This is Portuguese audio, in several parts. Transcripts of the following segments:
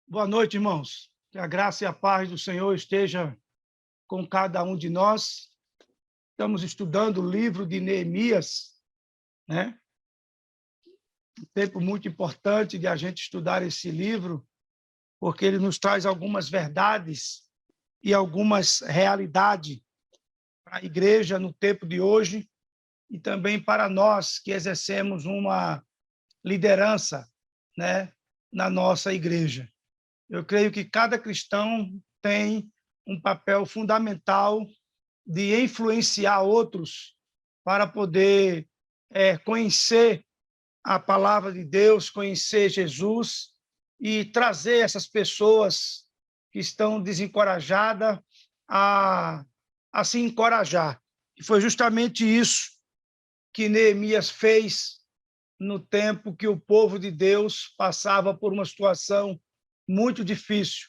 Boa noite, irmãos. Que a graça e a paz do Senhor esteja com cada um de nós. Estamos estudando o livro de Neemias, né? Um tempo muito importante de a gente estudar esse livro, porque ele nos traz algumas verdades e algumas realidades para a igreja no tempo de hoje e também para nós que exercemos uma liderança, né, na nossa igreja. Eu creio que cada cristão tem um papel fundamental de influenciar outros para poder conhecer a palavra de Deus, conhecer Jesus e trazer essas pessoas que estão desencorajadas a, a se encorajar. E foi justamente isso que Neemias fez no tempo que o povo de Deus passava por uma situação muito difícil,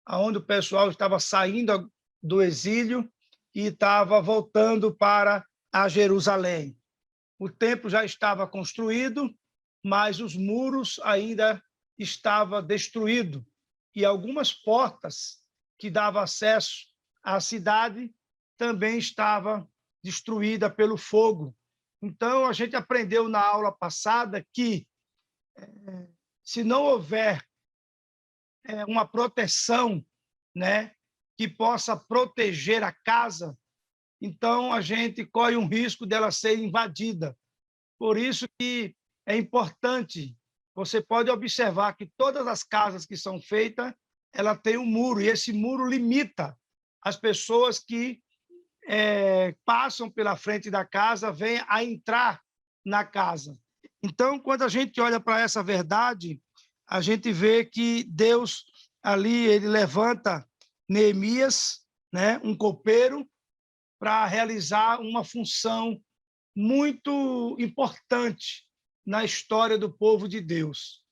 onde o pessoal estava saindo do exílio e estava voltando para a Jerusalém. O templo já estava construído, mas os muros ainda estavam destruídos e algumas portas que davam acesso à cidade também estavam destruídas pelo fogo. Então, a gente aprendeu na aula passada que, se não houver uma proteção, né, que possa proteger a casa, então a gente corre um risco dela ser invadida. Por isso que é importante, você pode observar que todas as casas que são feitas, ela tem um muro, e esse muro limita as pessoas que passam pela frente da casa, vêm a entrar na casa. Então, quando a gente olha para essa verdade, a gente vê que Deus ali, ele levanta Neemias, né, um copeiro, para realizar uma função muito importante na história do povo de Deus.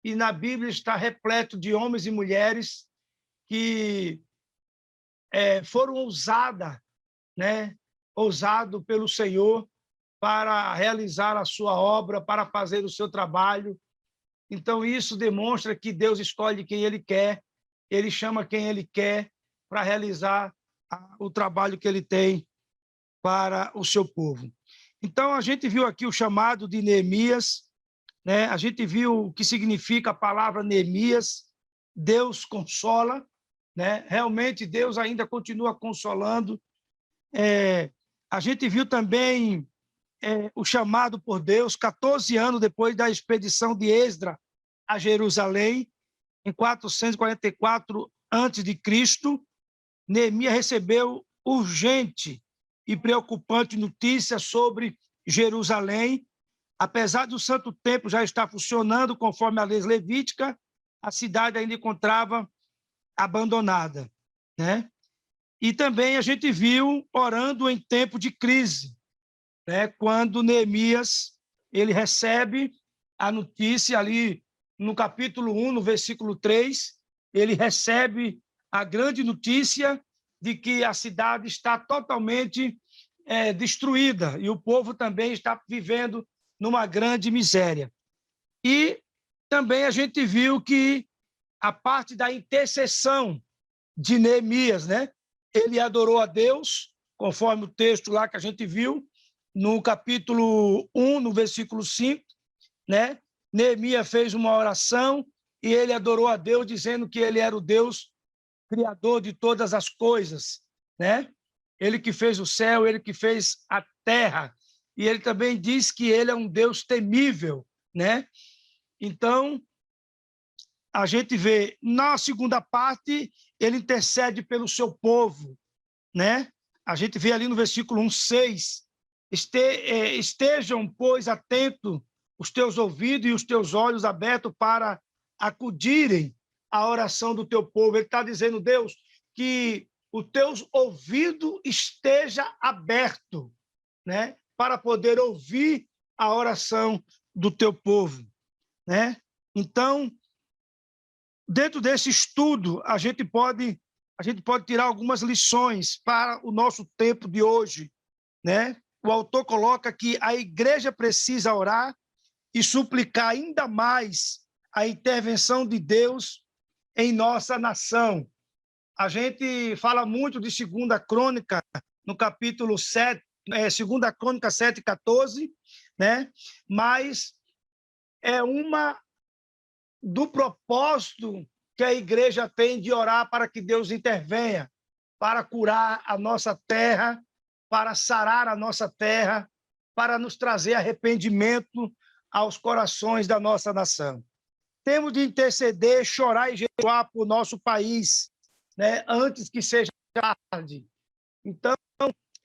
E na Bíblia está repleto de homens e mulheres que foram ousado pelo Senhor para realizar a sua obra, para fazer o seu trabalho. Então, isso demonstra que Deus escolhe quem Ele quer, Ele chama quem Ele quer para realizar o trabalho que Ele tem para o seu povo. Então, a gente viu aqui o chamado de Neemias, né? A gente viu o que significa a palavra Neemias, Deus consola, né? Realmente, Deus ainda continua consolando. A gente viu também o chamado por Deus, 14 anos depois da expedição de Esdra a Jerusalém, em 444 a.C., Neemias recebeu urgente e preocupante notícia sobre Jerusalém. Apesar do Santo Templo já estar funcionando conforme a lei levítica, a cidade ainda encontrava abandonada, né? E também a gente viu orando em tempo de crise, né? Quando Neemias ele recebe a notícia ali no capítulo 1, no versículo 3, ele recebe a grande notícia de que a cidade está totalmente destruída e o povo também está vivendo numa grande miséria. E também a gente viu que a parte da intercessão de Neemias, né? Ele adorou a Deus, conforme o texto lá que a gente viu, no capítulo 1, no versículo 5, né? Neemias fez uma oração e ele adorou a Deus, dizendo que ele era o Deus criador de todas as coisas, né? Ele que fez o céu, ele que fez a terra. E ele também diz que ele é um Deus temível, né? Então, a gente vê, na segunda parte, ele intercede pelo seu povo, né? A gente vê ali no versículo 1:6, estejam, pois, atentos os teus ouvidos e os teus olhos abertos para acudirem à oração do teu povo. Ele está dizendo, Deus, que o teu ouvido esteja aberto, né? Para poder ouvir a oração do teu povo, né? Então, dentro desse estudo, a gente pode tirar algumas lições para o nosso tempo de hoje, né? O autor coloca que a igreja precisa orar e suplicar ainda mais a intervenção de Deus em nossa nação. A gente fala muito de Segunda Crônica, no capítulo 7, Segunda Crônica 7:14, né? Mas é uma do propósito que a igreja tem de orar para que Deus intervenha, para curar a nossa terra, para sarar a nossa terra, para nos trazer arrependimento aos corações da nossa nação. Temos de interceder, chorar e jejuar por nosso país, né, antes que seja tarde. Então,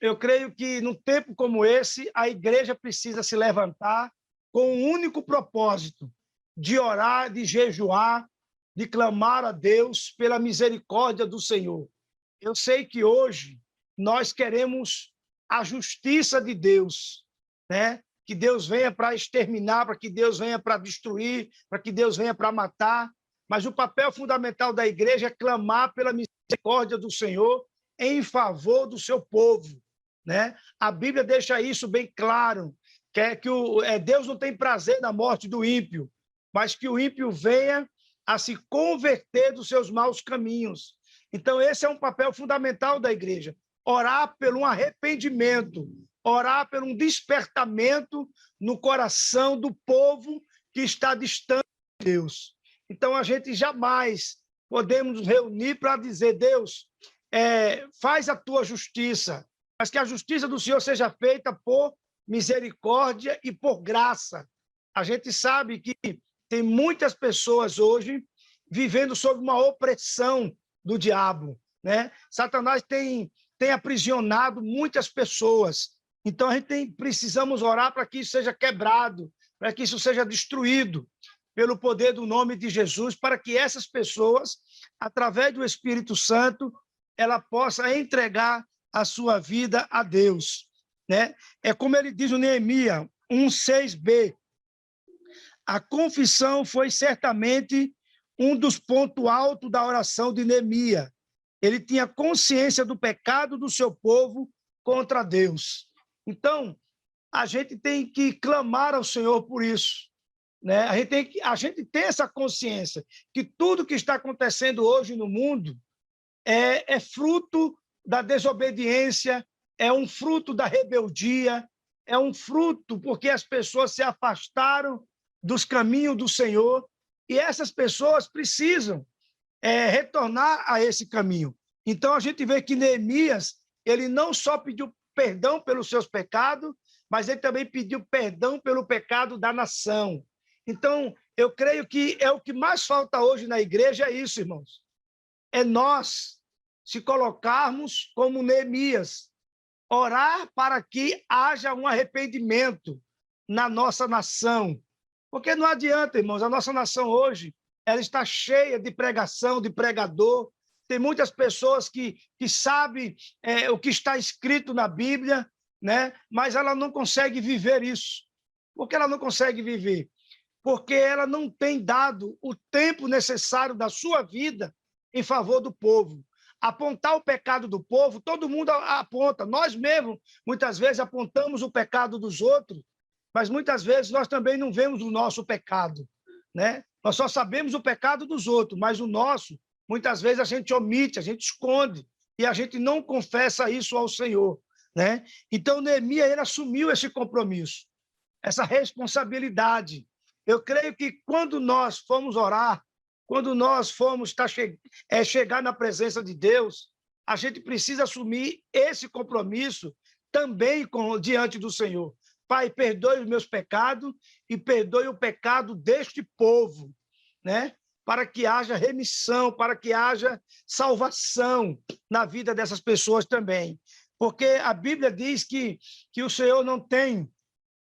eu creio que, num tempo como esse, a igreja precisa se levantar com um único propósito, de orar, de jejuar, de clamar a Deus pela misericórdia do Senhor. Eu sei que hoje nós queremos a justiça de Deus, né? Que Deus venha para exterminar, para que Deus venha para destruir, para que Deus venha para matar. Mas o papel fundamental da igreja é clamar pela misericórdia do Senhor em favor do seu povo, né? A Bíblia deixa isso bem claro, Deus não tem prazer na morte do ímpio, mas que o ímpio venha a se converter dos seus maus caminhos. Então, esse é um papel fundamental da igreja, orar por um arrependimento, orar por um despertamento no coração do povo que está distante de Deus. Então, a gente jamais podemos nos reunir para dizer, Deus, faz a tua justiça, mas que a justiça do Senhor seja feita por misericórdia e por graça. A gente sabe que tem muitas pessoas hoje vivendo sob uma opressão do diabo, né? Satanás tem aprisionado muitas pessoas. Então, precisamos orar para que isso seja quebrado, para que isso seja destruído pelo poder do nome de Jesus, para que essas pessoas, através do Espírito Santo, ela possa entregar a sua vida a Deus, né? É como ele diz no Neemias 1:6b, a confissão foi certamente um dos pontos altos da oração de Neemias. Ele tinha consciência do pecado do seu povo contra Deus. Então, a gente tem que clamar ao Senhor por isso, né? A gente tem essa consciência que tudo que está acontecendo hoje no mundo é fruto da desobediência, é um fruto da rebeldia, é um fruto porque as pessoas se afastaram dos caminhos do Senhor, e essas pessoas precisam retornar a esse caminho. Então, a gente vê que Neemias, ele não só pediu perdão pelos seus pecados, mas ele também pediu perdão pelo pecado da nação. Então, eu creio que é o que mais falta hoje na igreja, é isso, irmãos. É nós se colocarmos como Neemias, orar para que haja um arrependimento na nossa nação. Porque não adianta, irmãos, a nossa nação hoje, ela está cheia de pregação, de pregador. Tem muitas pessoas que sabem o que está escrito na Bíblia, né? Mas ela não consegue viver isso. Por que ela não consegue viver? Porque ela não tem dado o tempo necessário da sua vida em favor do povo. Apontar o pecado do povo, todo mundo aponta. Nós mesmos, muitas vezes, apontamos o pecado dos outros, mas muitas vezes nós também não vemos o nosso pecado, né? Nós só sabemos o pecado dos outros, mas o nosso, muitas vezes, a gente omite, a gente esconde, e a gente não confessa isso ao Senhor, né? Então, Neemias, ele assumiu esse compromisso, essa responsabilidade. Eu creio que quando nós formos orar, quando nós formos chegar na presença de Deus, a gente precisa assumir esse compromisso também diante do Senhor. Pai, perdoe os meus pecados e perdoe o pecado deste povo, né? Para que haja remissão, para que haja salvação na vida dessas pessoas também. Porque a Bíblia diz que o Senhor não tem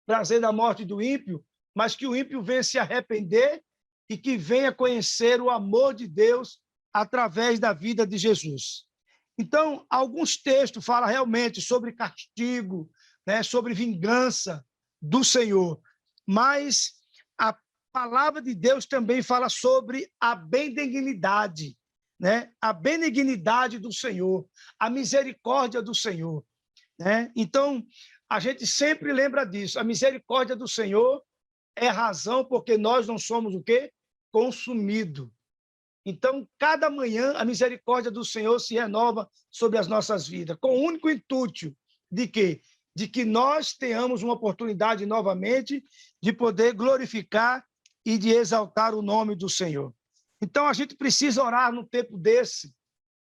prazer na morte do ímpio, mas que o ímpio venha se arrepender e que venha conhecer o amor de Deus através da vida de Jesus. Então, alguns textos falam realmente sobre castigo, né, sobre vingança do Senhor, mas a palavra de Deus também fala sobre a benignidade, né? A benignidade do Senhor, a misericórdia do Senhor, né? Então, a gente sempre lembra disso, a misericórdia do Senhor é a razão porque nós não somos o quê? Consumido. Então, cada manhã, a misericórdia do Senhor se renova sobre as nossas vidas, com o único intuito de quê? De que nós tenhamos uma oportunidade novamente de poder glorificar e de exaltar o nome do Senhor. Então, a gente precisa orar num tempo desse,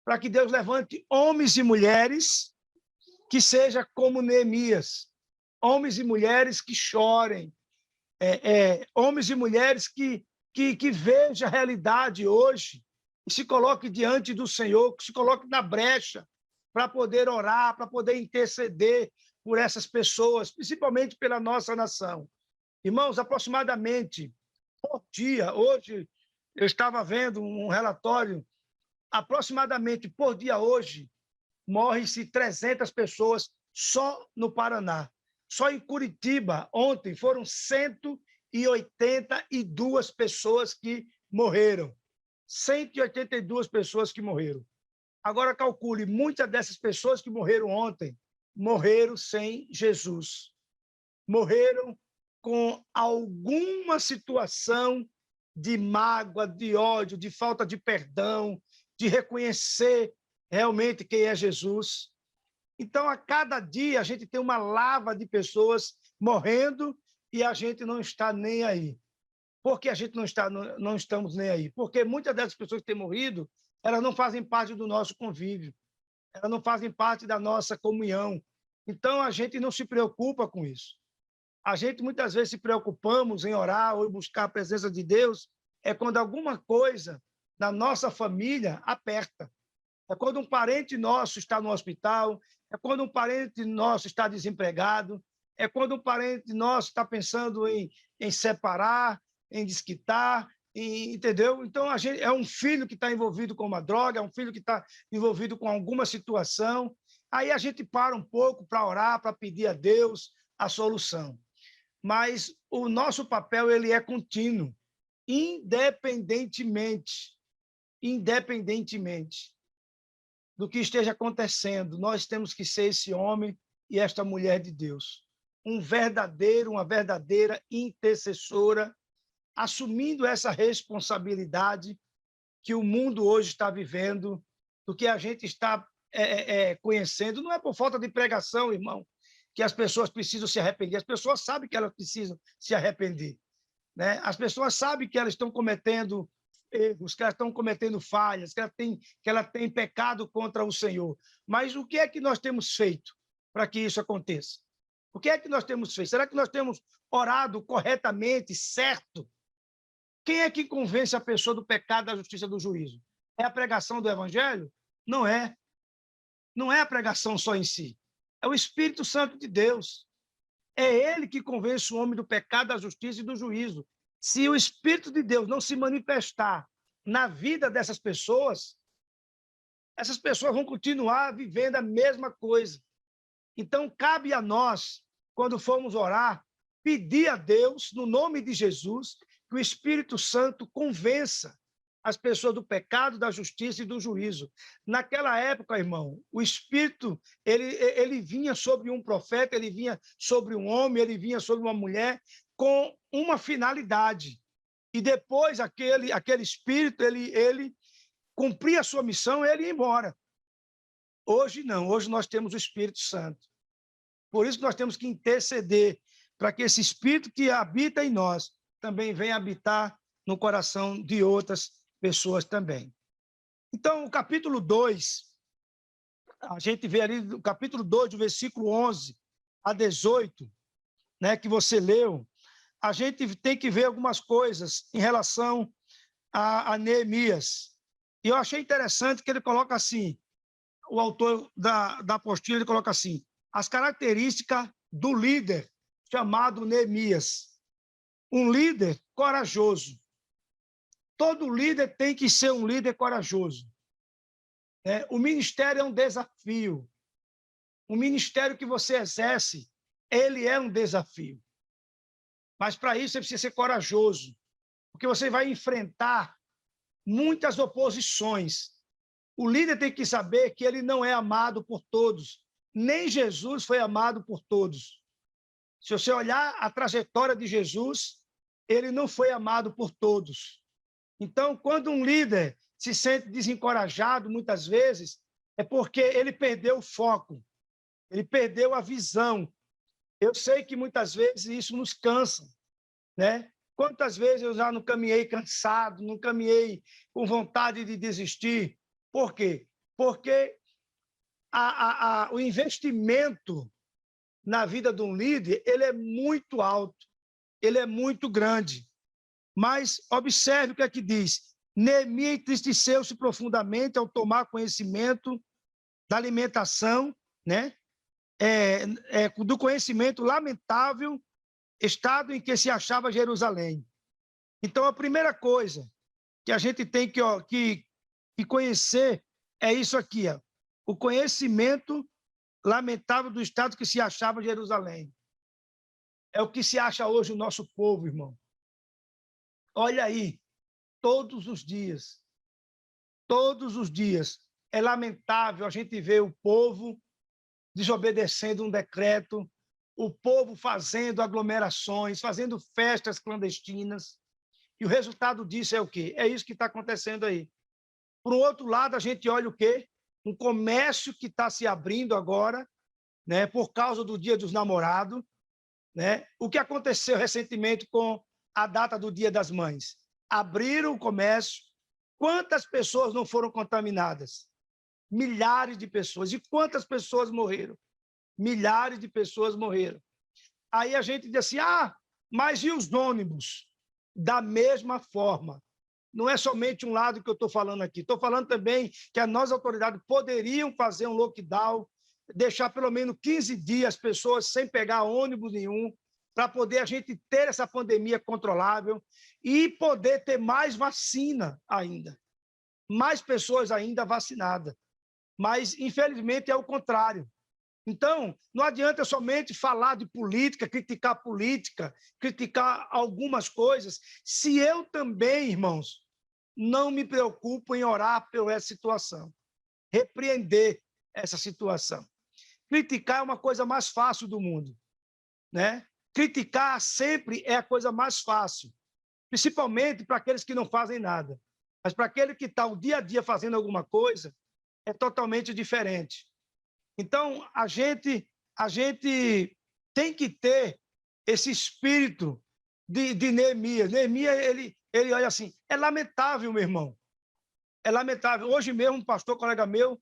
para que Deus levante homens e mulheres que sejam como Neemias, homens e mulheres que chorem, homens e mulheres que vejam a realidade hoje e se coloque diante do Senhor, que se coloque na brecha para poder orar, para poder interceder por essas pessoas, principalmente pela nossa nação. Irmãos, aproximadamente por dia, hoje eu estava vendo um relatório, aproximadamente por dia hoje, morrem-se 300 pessoas só no Paraná. Só em Curitiba, ontem, foram 182 pessoas que morreram. 182 pessoas que morreram. Agora, calcule, muitas dessas pessoas que morreram ontem, morreram sem Jesus. Morreram com alguma situação de mágoa, de ódio, de falta de perdão, de reconhecer realmente quem é Jesus. Então, a cada dia, a gente tem uma lava de pessoas morrendo e a gente não está nem aí. Por que a gente não estamos nem aí? Porque muitas dessas pessoas que têm morrido, elas não fazem parte do nosso convívio, elas não fazem parte da nossa comunhão. Então, a gente não se preocupa com isso. A gente, muitas vezes, se preocupamos em orar ou buscar a presença de Deus, é quando alguma coisa na nossa família aperta. É quando um parente nosso está no hospital, é quando um parente nosso está desempregado, é quando um parente nosso está pensando em separar, em desquitar, entendeu? Então, é um filho que está envolvido com uma droga, é um filho que está envolvido com alguma situação. Aí a gente para um pouco para orar, para pedir a Deus a solução. Mas o nosso papel ele é contínuo, independentemente do que esteja acontecendo, nós temos que ser esse homem e esta mulher de Deus. Uma verdadeira intercessora, assumindo essa responsabilidade que o mundo hoje está vivendo, do que a gente está conhecendo. Não é por falta de pregação, irmão, que as pessoas precisam se arrepender. As pessoas sabem que elas precisam se arrepender, né? As pessoas sabem que elas estão cometendo erros, que elas estão cometendo falhas, que ela tem pecado contra o Senhor. Mas o que é que nós temos feito para que isso aconteça? O que é que nós temos feito? Será que nós temos orado corretamente, certo? Quem é que convence a pessoa do pecado, da justiça e do juízo? É a pregação do Evangelho? Não é. Não é a pregação só em si. É o Espírito Santo de Deus. É ele que convence o homem do pecado, da justiça e do juízo. Se o Espírito de Deus não se manifestar na vida dessas pessoas, essas pessoas vão continuar vivendo a mesma coisa. Então, cabe a nós, quando formos orar, pedir a Deus, no nome de Jesus, que o Espírito Santo convença as pessoas do pecado, da justiça e do juízo. Naquela época, irmão, o Espírito ele vinha sobre um profeta, ele vinha sobre um homem, ele vinha sobre uma mulher, com uma finalidade. E depois aquele Espírito, ele cumpria a sua missão e ele ia embora. Hoje não, hoje nós temos o Espírito Santo. Por isso que nós temos que interceder para que esse Espírito que habita em nós também venha habitar no coração de outras pessoas também. Então, o capítulo 2, a gente vê ali no capítulo 2, do versículo 11 a 18, né, que você leu, a gente tem que ver algumas coisas em relação a Neemias. E eu achei interessante que ele coloca assim, o autor da apostila, ele coloca assim, as características do líder chamado Neemias. Um líder corajoso. Todo líder tem que ser um líder corajoso. O ministério é um desafio. O ministério que você exerce, ele é um desafio. Mas para isso você precisa ser corajoso, porque você vai enfrentar muitas oposições. O líder tem que saber que ele não é amado por todos. Nem Jesus foi amado por todos. Se você olhar a trajetória de Jesus, ele não foi amado por todos. Então, quando um líder se sente desencorajado muitas vezes, é porque ele perdeu o foco, ele perdeu a visão. Eu sei que muitas vezes isso nos cansa, né? Quantas vezes eu já não caminhei cansado, não caminhei com vontade de desistir? Por quê? Porque o investimento na vida de um líder, ele é muito alto, ele é muito grande. Mas observe o que é que diz. Neemias entristeceu-se profundamente ao tomar conhecimento da alimentação, né? Do conhecimento lamentável estado em que se achava Jerusalém. Então, a primeira coisa que a gente tem que conhecer é isso aqui, ó, o conhecimento lamentável do estado que se achava Jerusalém. É o que se acha hoje o nosso povo, irmão. Olha aí, todos os dias, é lamentável a gente ver o povo desobedecendo um decreto, o povo fazendo aglomerações, fazendo festas clandestinas, e o resultado disso é o quê? É isso que está acontecendo aí. Por outro lado, a gente olha o quê? Um comércio que está se abrindo agora, né, por causa do Dia dos Namorados, né? O que aconteceu recentemente com a data do Dia das Mães? Abriram o comércio. Quantas pessoas não foram contaminadas? Milhares de pessoas. E quantas pessoas morreram? Milhares de pessoas morreram. Aí a gente diz assim, mas e os ônibus? Da mesma forma. Não é somente um lado que eu estou falando aqui. Estou falando também que as nossas autoridades poderiam fazer um lockdown, deixar pelo menos 15 dias as pessoas sem pegar ônibus nenhum, para poder a gente ter essa pandemia controlável e poder ter mais vacina ainda. Mais pessoas ainda vacinadas. Mas, infelizmente, é o contrário. Então, não adianta somente falar de política, criticar algumas coisas, se eu também, irmãos, não me preocupo em orar por essa situação, repreender essa situação. Criticar é uma coisa mais fácil do mundo, né? Criticar sempre é a coisa mais fácil, principalmente para aqueles que não fazem nada. Mas para aquele que está o dia a dia fazendo alguma coisa, é totalmente diferente. Então, a gente tem que ter esse espírito de Neemias. Neemias, ele olha assim, é lamentável, meu irmão. É lamentável. Hoje mesmo, um pastor, colega meu,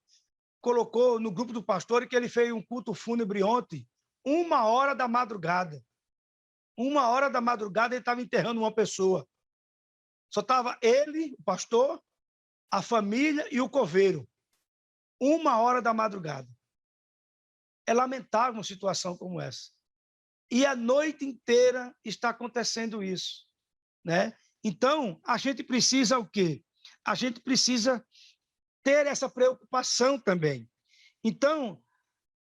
colocou no grupo do pastor que ele fez um culto fúnebre ontem, 1h da madrugada. 1h da madrugada ele estava enterrando uma pessoa. Só estava ele, o pastor, a família e o coveiro. 1h da madrugada. É lamentável uma situação como essa. E a noite inteira está acontecendo isso, né? Então, a gente precisa o quê? A gente precisa ter essa preocupação também. Então,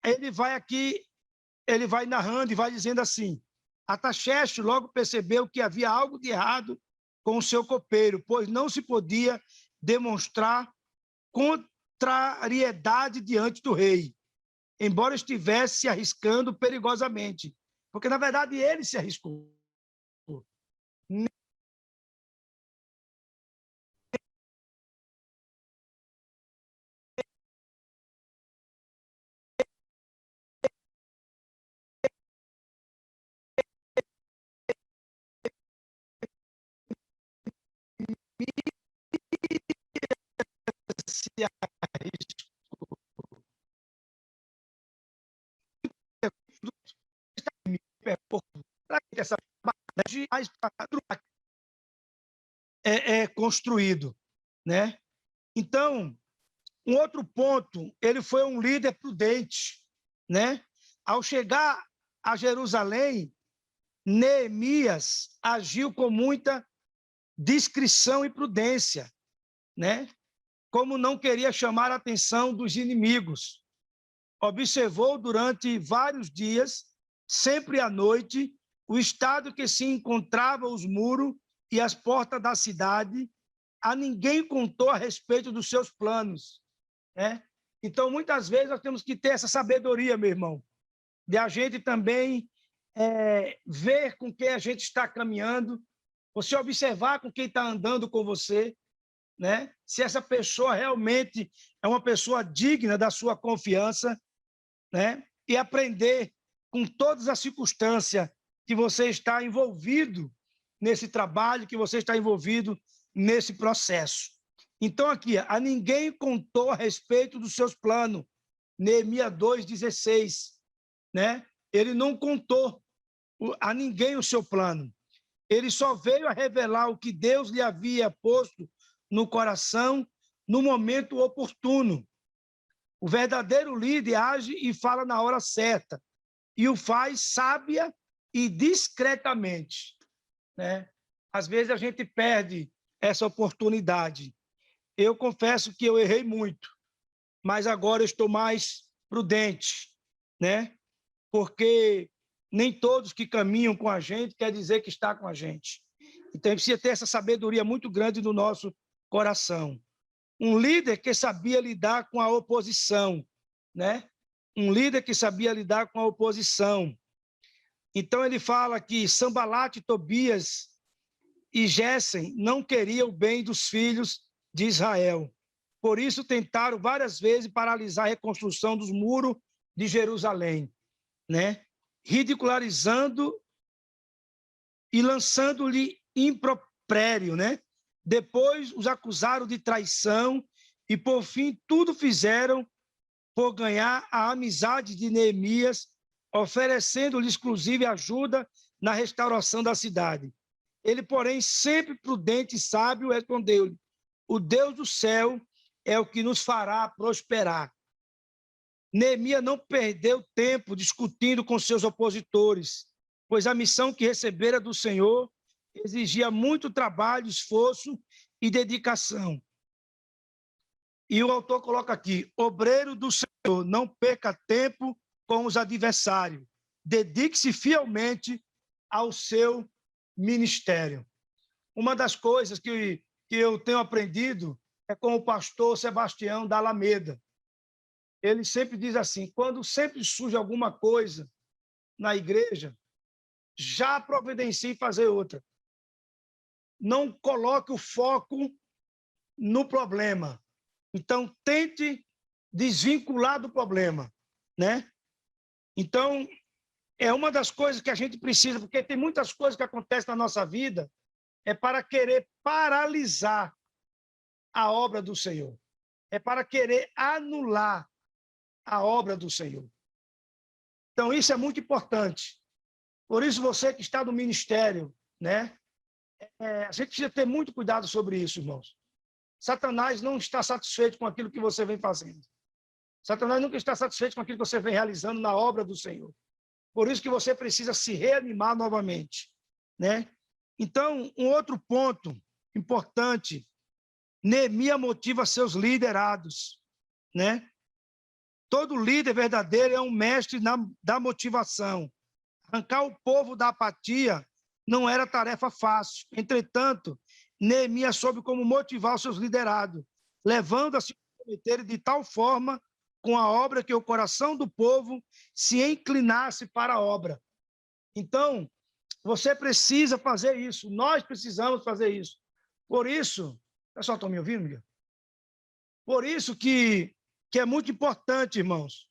ele vai narrando e vai dizendo assim, Artaxerxes logo percebeu que havia algo de errado com o seu copeiro, pois não se podia demonstrar contrariedade diante do rei, embora estivesse se arriscando perigosamente, porque, na verdade, ele se arriscou. Se arriscou. Essa é construído, né? Então, um outro ponto, ele foi um líder prudente, né? Ao chegar a Jerusalém, Neemias agiu com muita discrição e prudência, né? Como não queria chamar a atenção dos inimigos. Observou durante vários dias, sempre à noite, o estado que se encontrava os muros e as portas da cidade. A ninguém contou a respeito dos seus planos, né? Então, muitas vezes, nós temos que ter essa sabedoria, meu irmão, de a gente também ver com quem a gente está caminhando, você observar com quem está andando com você, né? Se essa pessoa realmente é uma pessoa digna da sua confiança, né? E aprender com todas as circunstâncias que você está envolvido nesse trabalho, que você está envolvido nesse processo. Então, aqui, a ninguém contou a respeito dos seus planos. Neemias 2,16, né? Ele não contou a ninguém o seu plano. Ele só veio a revelar o que Deus lhe havia posto no coração no momento oportuno. O verdadeiro líder age e fala na hora certa, e o faz sábia e discretamente, né? Às vezes a gente perde essa oportunidade. Eu confesso que eu errei muito, mas agora eu estou mais prudente, né? Porque nem todos que caminham com a gente quer dizer que está com a gente. Então, a gente precisa ter essa sabedoria muito grande no nosso coração. Um líder que sabia lidar com a oposição, né? Um líder que sabia lidar com a oposição. Então, ele fala que Sanbalate, Tobias e Gessem não queriam o bem dos filhos de Israel. Por isso, tentaram várias vezes paralisar a reconstrução dos muros de Jerusalém, né? Ridicularizando e lançando-lhe impropério, né? Depois os acusaram de traição e, por fim, tudo fizeram por ganhar a amizade de Neemias, oferecendo-lhe exclusiva ajuda na restauração da cidade. Ele, porém, sempre prudente e sábio, respondeu-lhe: o Deus do céu é o que nos fará prosperar. Neemias não perdeu tempo discutindo com seus opositores, pois a missão que recebera do Senhor exigia muito trabalho, esforço e dedicação. E o autor coloca aqui: obreiro do Senhor, não perca tempo com os adversários, dedique-se fielmente ao seu ministério. Uma das coisas que eu tenho aprendido é com o pastor Sebastião da Alameda. Ele sempre diz assim: quando sempre surge alguma coisa na igreja, já providencie fazer outra. Não coloque o foco no problema. Então, tente desvincular do problema, né? Então, é uma das coisas que a gente precisa, porque tem muitas coisas que acontecem na nossa vida, é para querer paralisar a obra do Senhor. É para querer anular a obra do Senhor. Então, isso é muito importante. Por isso, você que está no ministério, né? A gente precisa ter muito cuidado sobre isso, irmãos. Satanás não está satisfeito com aquilo que você vem fazendo. Satanás nunca está satisfeito com aquilo que você vem realizando na obra do Senhor. Por isso que você precisa se reanimar novamente, né? Então, um outro ponto importante, Neemias motiva seus liderados, né? Todo líder verdadeiro é um mestre da motivação. Arrancar o povo da apatia não era tarefa fácil. Entretanto, Neemias soube como motivar os seus liderados, levando a se comprometerem de tal forma com a obra que o coração do povo se inclinasse para a obra. Então, você precisa fazer isso, nós precisamos fazer isso. Por isso, pessoal, estão me ouvindo, Miguel? Por isso que é muito importante, irmãos.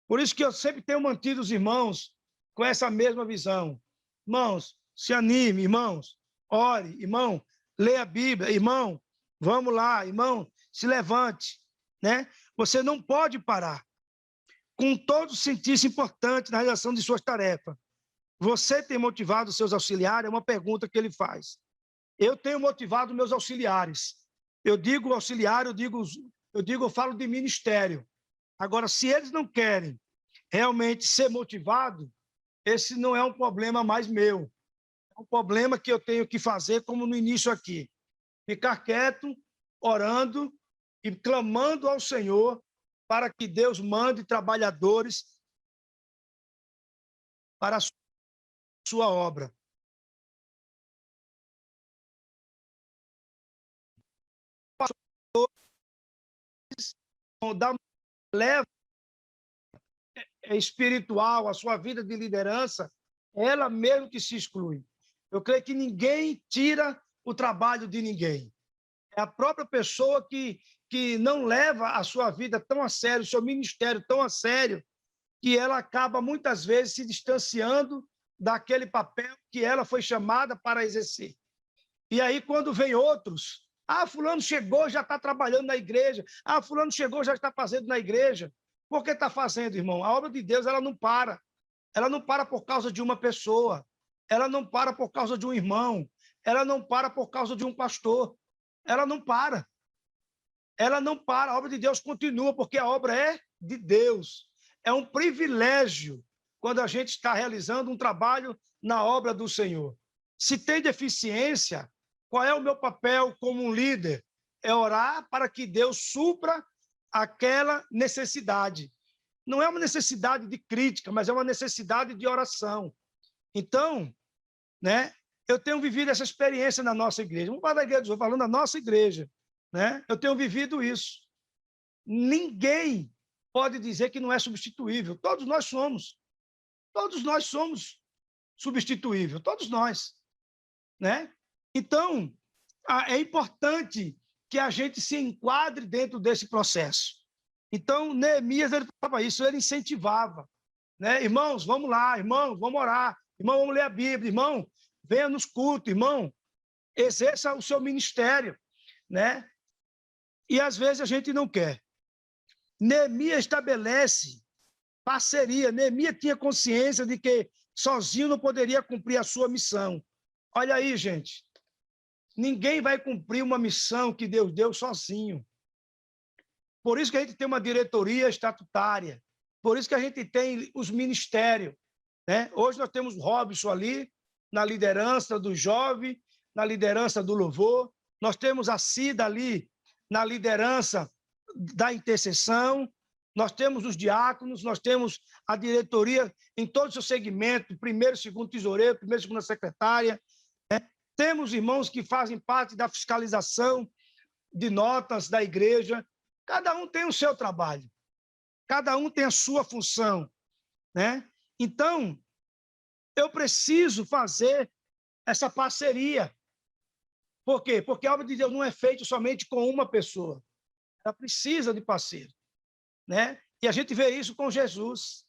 Por isso que eu sempre tenho mantido os irmãos com essa mesma visão. Irmãos, se anime, irmãos, ore, irmão, leia a Bíblia, irmão, vamos lá, irmão, se levante, né? Você não pode parar. Com todo sentir-se importante na realização de suas tarefas. Você tem motivado os seus auxiliares? É uma pergunta que ele faz. Eu tenho motivado meus auxiliares. Eu digo auxiliar, eu falo de ministério. Agora, se eles não querem realmente ser motivados, esse não é um problema mais meu. É um problema que eu tenho que fazer, como no início aqui. Ficar quieto, orando e clamando ao Senhor para que Deus mande trabalhadores para a sua obra. Leva espiritual, a sua vida de liderança, ela mesmo que se exclui. Eu creio que ninguém tira o trabalho de ninguém. É a própria pessoa que não leva a sua vida tão a sério, o seu ministério tão a sério, que ela acaba, muitas vezes, se distanciando daquele papel que ela foi chamada para exercer. E aí, quando vem outros, fulano chegou, já está trabalhando na igreja, fulano chegou, já está fazendo na igreja. Por que está fazendo, irmão? A obra de Deus, ela não para. Ela não para por causa de uma pessoa, ela não para por causa de um irmão, ela não para por causa de um pastor, ela não para. Ela não para, a obra de Deus continua, porque a obra é de Deus. É um privilégio quando a gente está realizando um trabalho na obra do Senhor. Se tem deficiência, qual é o meu papel como um líder? É orar para que Deus supra aquela necessidade. Não é uma necessidade de crítica, mas é uma necessidade de oração. Então, né, eu tenho vivido essa experiência na nossa igreja. Vamos falar da igreja, estou falando da nossa igreja. Né? Eu tenho vivido isso. Ninguém pode dizer que não é substituível. Todos nós somos. Todos nós somos substituíveis. Todos nós. Né? Então, é importante que a gente se enquadre dentro desse processo. Então, Neemias, ele falava isso, ele incentivava. Né? Irmãos, vamos lá, irmão, vamos orar. Irmão, vamos ler a Bíblia. Irmão, venha nos cultos. Irmão, exerça o seu ministério. Né? E, às vezes, a gente não quer. Neemias estabelece parceria. Neemias tinha consciência de que sozinho não poderia cumprir a sua missão. Olha aí, gente. Ninguém vai cumprir uma missão que Deus deu sozinho. Por isso que a gente tem uma diretoria estatutária. Por isso que a gente tem os ministérios. Né? Hoje nós temos o Robson ali, na liderança do jovem, na liderança do louvor. Nós temos a Cida ali, na liderança da intercessão, nós temos os diáconos, nós temos a diretoria em todo o seu segmento, primeiro, segundo tesoureiro, primeiro, segunda secretária, né? Temos irmãos que fazem parte da fiscalização de notas da igreja, cada um tem o seu trabalho, cada um tem a sua função, né? Então, eu preciso fazer essa parceria. Por quê? Porque a obra de Deus não é feita somente com uma pessoa. Ela precisa de parceiro. Né? E a gente vê isso com Jesus.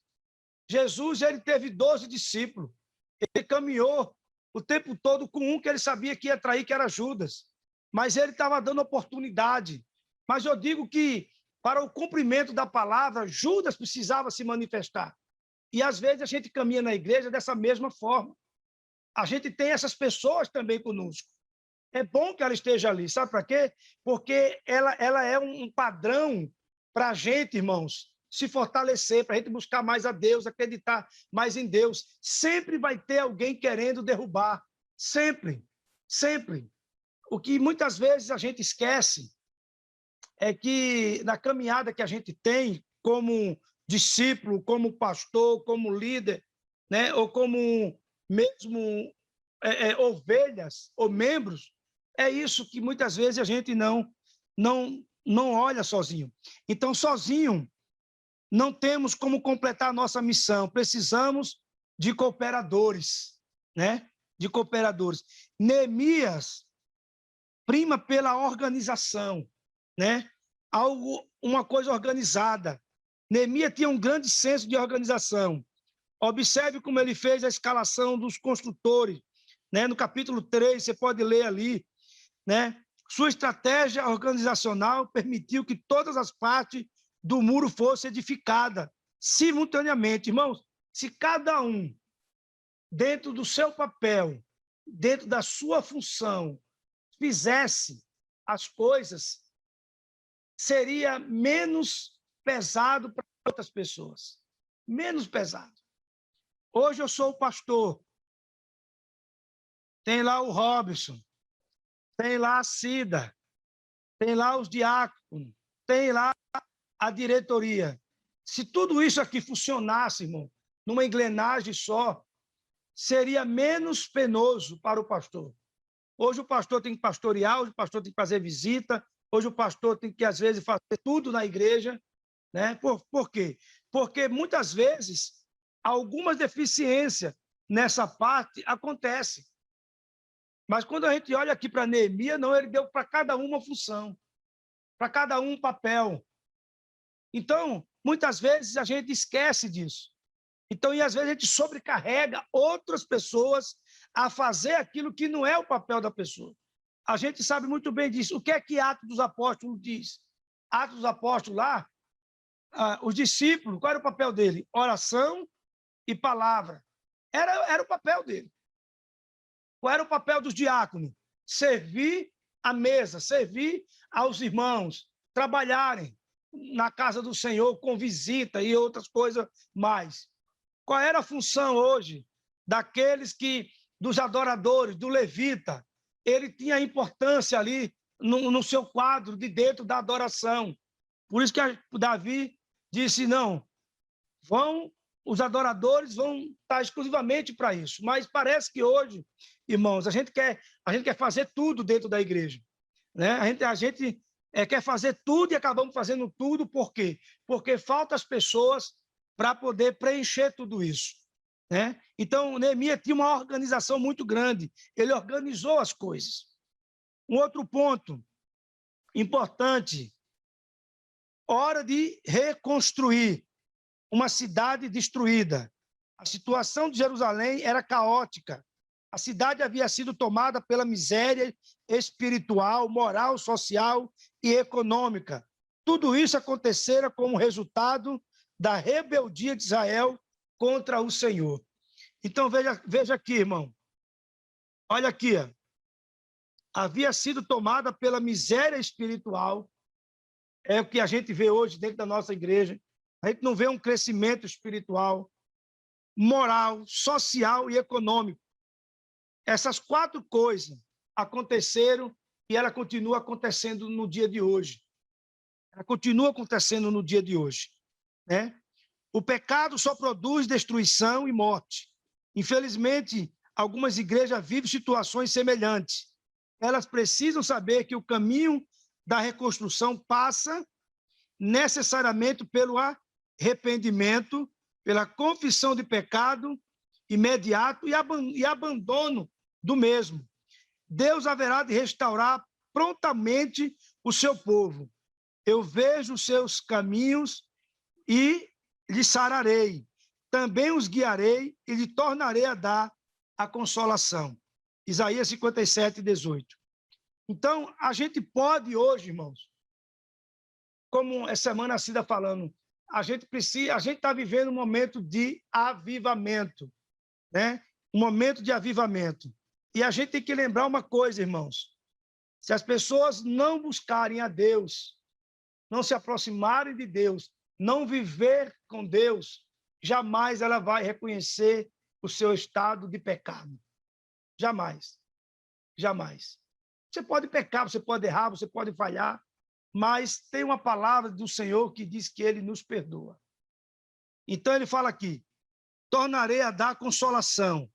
Jesus, ele teve 12 discípulos. Ele caminhou o tempo todo com um que ele sabia que ia trair, que era Judas. Mas ele estava dando oportunidade. Mas eu digo que, para o cumprimento da palavra, Judas precisava se manifestar. E, às vezes, a gente caminha na igreja dessa mesma forma. A gente tem essas pessoas também conosco. É bom que ela esteja ali, sabe para quê? Porque ela é um padrão para a gente, irmãos, se fortalecer, para a gente buscar mais a Deus, acreditar mais em Deus. Sempre vai ter alguém querendo derrubar, sempre, sempre. O que muitas vezes a gente esquece é que na caminhada que a gente tem como discípulo, como pastor, como líder, né, ou como mesmo ovelhas ou membros, é isso que muitas vezes a gente não olha sozinho. Então, sozinho, não temos como completar a nossa missão. Precisamos de cooperadores, né? De cooperadores. Neemias prima pela organização, né? Uma coisa organizada. Neemias tinha um grande senso de organização. Observe como ele fez a escalação dos construtores, né? No capítulo 3, você pode ler ali, né? Sua estratégia organizacional permitiu que todas as partes do muro fossem edificadas simultaneamente. Irmãos, se cada um, dentro do seu papel, dentro da sua função, fizesse as coisas, seria menos pesado para outras pessoas. Menos pesado. Hoje eu sou o pastor. Tem lá o Robson. Tem lá a Cida, tem lá os diáconos, tem lá a diretoria. Se tudo isso aqui funcionasse, irmão, numa engrenagem só, seria menos penoso para o pastor. Hoje o pastor tem que pastorear, hoje o pastor tem que fazer visita, hoje o pastor tem que, às vezes, fazer tudo na igreja. Né? Por quê? Porque, muitas vezes, algumas deficiências nessa parte acontecem. Mas quando a gente olha aqui para Neemias, não, ele deu para cada um uma função, para cada um um papel. Então, muitas vezes a gente esquece disso. Então, e às vezes a gente sobrecarrega outras pessoas a fazer aquilo que não é o papel da pessoa. A gente sabe muito bem disso. O que é que Atos dos Apóstolos diz? Atos dos Apóstolos lá, os discípulos, qual era o papel dele? Oração e palavra. Era o papel dele. Qual era o papel dos diáconos? Servir a mesa, servir aos irmãos, trabalharem na casa do Senhor com visita e outras coisas mais. Qual era a função hoje daqueles dos adoradores, do levita? Ele tinha importância ali no seu quadro de dentro da adoração. Por isso que Davi disse, não, os adoradores vão estar exclusivamente para isso. Mas parece que hoje, irmãos, a gente quer fazer tudo dentro da igreja. Né? A gente quer fazer tudo e acabamos fazendo tudo. Por quê? Porque faltam as pessoas para poder preencher tudo isso. Né? Então, Neemias tinha uma organização muito grande. Ele organizou as coisas. Um outro ponto importante, hora de reconstruir uma cidade destruída. A situação de Jerusalém era caótica. A cidade havia sido tomada pela miséria espiritual, moral, social e econômica. Tudo isso acontecera como resultado da rebeldia de Israel contra o Senhor. Então, veja aqui, irmão. Olha aqui. Ó. Havia sido tomada pela miséria espiritual. É o que a gente vê hoje dentro da nossa igreja. A gente não vê um crescimento espiritual, moral, social e econômico. Essas 4 coisas aconteceram e ela continua acontecendo no dia de hoje. Ela continua acontecendo no dia de hoje. Né? O pecado só produz destruição e morte. Infelizmente, algumas igrejas vivem situações semelhantes. Elas precisam saber que o caminho da reconstrução passa necessariamente pelo arrependimento, pela confissão de pecado imediato e abandono do mesmo. Deus haverá de restaurar prontamente o seu povo. Eu vejo os seus caminhos e lhe sararei. Também os guiarei e lhe tornarei a dar a consolação. Isaías 57, 18. Então, a gente pode hoje, irmãos, como essa semana a Cida falando, a gente está vivendo um momento de avivamento, né? Um momento de avivamento. E a gente tem que lembrar uma coisa, irmãos. Se as pessoas não buscarem a Deus, não se aproximarem de Deus, não viver com Deus, jamais ela vai reconhecer o seu estado de pecado. Jamais. Jamais. Você pode pecar, você pode errar, você pode falhar, mas tem uma palavra do Senhor que diz que Ele nos perdoa. Então ele fala aqui, tornarei a dar consolação.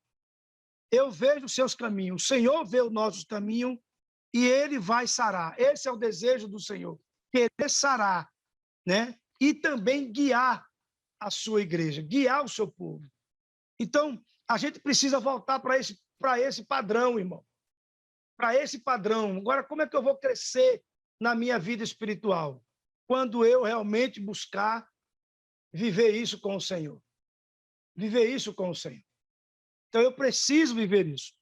Eu vejo os seus caminhos, o Senhor vê os nossos caminhos e Ele vai sarar. Esse é o desejo do Senhor, querer sarar, né? E também guiar a sua igreja, guiar o seu povo. Então, a gente precisa voltar para esse padrão, irmão. Para esse padrão. Agora, como é que eu vou crescer na minha vida espiritual? Quando eu realmente buscar viver isso com o Senhor. Viver isso com o Senhor. Então, eu preciso viver isso.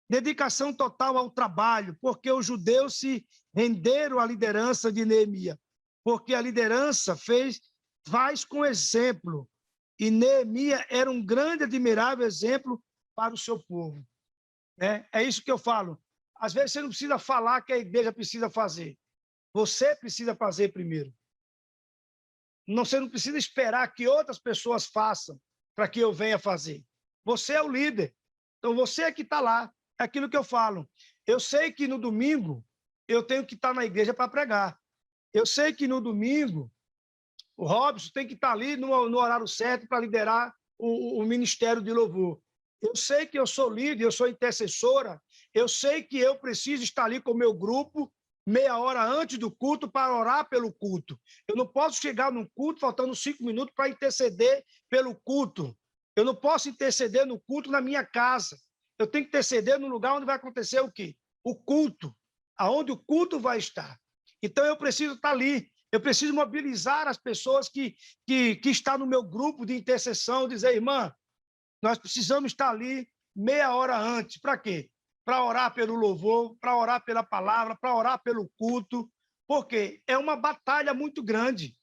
Dedicação total ao trabalho, porque os judeus se renderam à liderança de Neemias, porque a liderança faz com exemplo, e Neemias era um grande, admirável exemplo para o seu povo. É isso que eu falo. Às vezes você não precisa falar que a igreja precisa fazer. Você precisa fazer primeiro. Você não precisa esperar que outras pessoas façam para que eu venha fazer. Você é o líder. Então, você é que está lá. É aquilo que eu falo. Eu sei que no domingo eu tenho que estar na igreja para pregar. Eu sei que no domingo o Robson tem que estar ali no horário certo para liderar o ministério de louvor. Eu sei que eu sou líder, eu sou intercessora. Eu sei que eu preciso estar ali com o meu grupo meia hora antes do culto para orar pelo culto. Eu não posso chegar num culto faltando 5 minutos para interceder pelo culto. Eu não posso interceder no culto na minha casa. Eu tenho que interceder no lugar onde vai acontecer o quê? O culto, aonde o culto vai estar. Então, eu preciso estar ali. Eu preciso mobilizar as pessoas que estão no meu grupo de intercessão, dizer, irmã, nós precisamos estar ali meia hora antes. Para quê? Para orar pelo louvor, para orar pela palavra, para orar pelo culto, porque é uma batalha muito grande,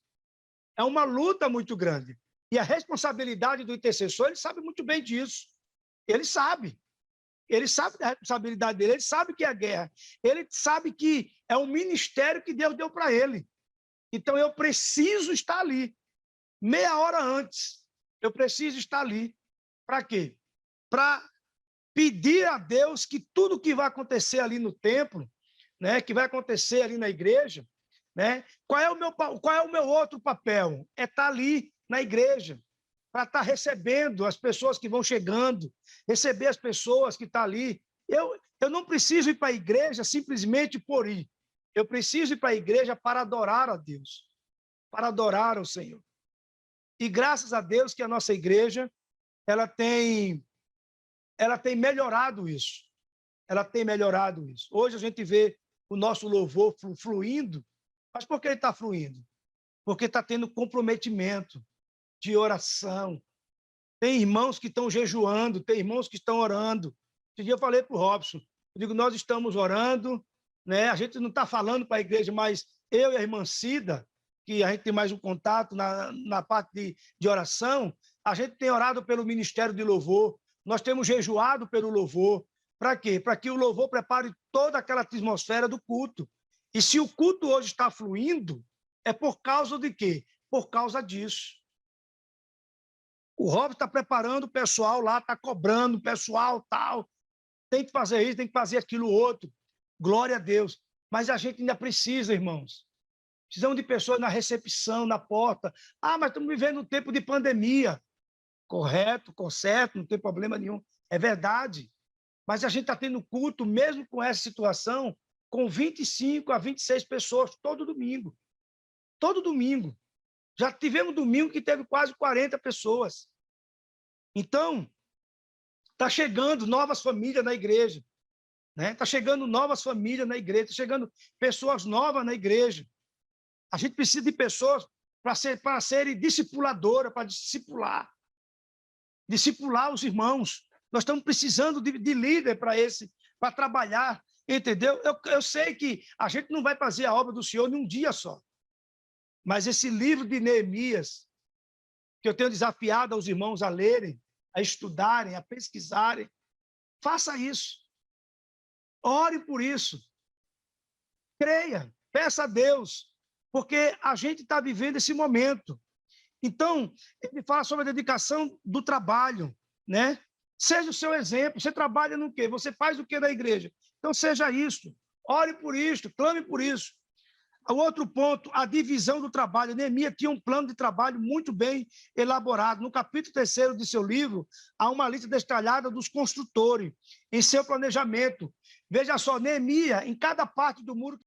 é uma luta muito grande. E a responsabilidade do intercessor, ele sabe muito bem disso. Ele sabe da responsabilidade dele, ele sabe que é a guerra, ele sabe que é um ministério que Deus deu para ele. Então, eu preciso estar ali, meia hora antes. Eu preciso estar ali. Para quê? Para pedir a Deus que tudo que vai acontecer ali no templo, né, que vai acontecer ali na igreja, né, qual é o meu outro papel? É estar ali na igreja, para estar recebendo as pessoas que vão chegando, receber as pessoas que estão ali. Eu não preciso ir para a igreja simplesmente por ir. Eu preciso ir para a igreja para adorar a Deus, para adorar o Senhor. E graças a Deus que a nossa igreja, ela tem melhorado isso. Ela tem melhorado isso. Hoje a gente vê o nosso louvor fluindo. Mas por que ele está fluindo? Porque está tendo comprometimento de oração. Tem irmãos que estão jejuando, tem irmãos que estão orando. Esse dia eu falei para o Robson, eu digo, nós estamos orando, né? A gente não está falando para a igreja, mas eu e a irmã Cida, que a gente tem mais um contato na parte de oração, a gente tem orado pelo Ministério de Louvor, nós temos jejuado pelo louvor. Para quê? Para que o louvor prepare toda aquela atmosfera do culto. E se o culto hoje está fluindo, é por causa de quê? Por causa disso. O Robson está preparando o pessoal lá, está cobrando o pessoal, tal. Tem que fazer isso, tem que fazer aquilo outro. Glória a Deus. Mas a gente ainda precisa, irmãos. Precisamos de pessoas na recepção, na porta. Ah, mas estamos vivendo um tempo de pandemia. Correto, certo, não tem problema nenhum. É verdade. Mas a gente está tendo culto, mesmo com essa situação, com 25 a 26 pessoas todo domingo. Todo domingo. Já tivemos domingo que teve quase 40 pessoas. Então, está chegando novas famílias na igreja. Está chegando novas famílias na igreja, está chegando pessoas novas na igreja. A gente precisa de pessoas para serem discipuladoras, para discipular os irmãos. Nós estamos precisando de líder para trabalhar, entendeu? Eu sei que a gente não vai fazer a obra do Senhor em um dia só. Mas esse livro de Neemias, que eu tenho desafiado aos irmãos a lerem, a estudarem, a pesquisarem, faça isso. Ore por isso. Creia, peça a Deus, porque a gente está vivendo esse momento. Então, ele fala sobre a dedicação do trabalho, né? Seja o seu exemplo. Você trabalha no quê? Você faz o quê na igreja? Então, seja isso. Ore por isso, clame por isso. O outro ponto, a divisão do trabalho. Neemias tinha um plano de trabalho muito bem elaborado. No capítulo 3º de seu livro, há uma lista detalhada dos construtores em seu planejamento. Veja só, Neemias, em cada parte do muro